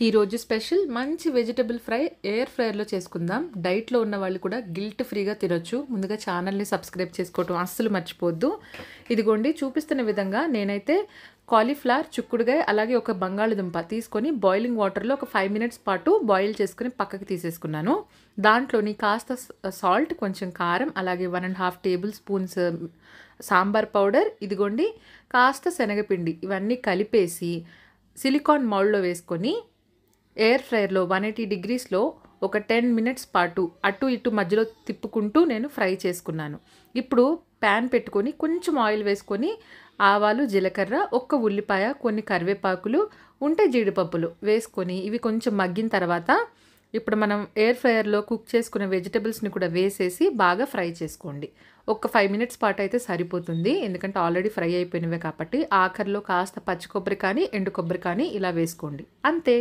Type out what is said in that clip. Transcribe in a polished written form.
ఈరోజు స్పెషల్ మంచి vegetable fry air ఫ్రైయర్లో చేసుకుందాం. డైట్లో ఉన్న వాళ్ళు కూడా గిల్ట్ ఫ్రీగా తినొచ్చు. ముందుగా ఛానల్ని సబ్స్క్రైబ్ చేసుకోవటం అస్సలు మర్చిపోవద్దు. ఇదిగోండి చూపిస్తున్న విధంగా నేనైతే కాలీఫ్లవర్, చిక్కుడుగాయ అలాగే ఒక బంగాళదుంప తీసుకొని బాయిలింగ్ వాటర్లో ఒక 5 మినిట్స్ పాటు బాయిల్ చేసుకుని పక్కకి తీసేసుకున్నాను. దాంట్లోని కాస్త సాల్ట్, కొంచెం కారం, అలాగే 1.5 టేబుల్ స్పూన్స్ సాంబార్ పౌడర్, ఇదిగోండి కాస్త శనగపిండి, ఇవన్నీ కలిపేసి సిలికాన్ మౌల్డ్లో వేసుకొని ఎయిర్ ఫ్రైయర్లో 180 డిగ్రీస్లో ఒక 10 మినిట్స్ పాటు అటు ఇటు మధ్యలో తిప్పుకుంటూ నేను ఫ్రై చేసుకున్నాను. ఇప్పుడు ప్యాన్ పెట్టుకొని కొంచెం ఆయిల్ వేసుకొని ఆవాలు, జీలకర్ర, ఒక్క ఉల్లిపాయ, కొన్ని కరివేపాకులు, ఉంటే జీడిపప్పులు వేసుకొని ఇవి కొంచెం మగ్గిన తర్వాత ఇప్పుడు మనం ఎయిర్ ఫ్రైయర్లో కుక్ చేసుకున్న వెజిటబుల్స్ని కూడా వేసేసి బాగా ఫ్రై చేసుకోండి. ఒక 5 మినిట్స్ పాటు అయితే సరిపోతుంది, ఎందుకంటే ఆల్రెడీ ఫ్రై అయిపోయినవే కాబట్టి. ఆఖరిలో కాస్త పచ్చి కొబ్బరి కానీ ఎండు కొబ్బరి కానీ ఇలా వేసుకోండి, అంతే.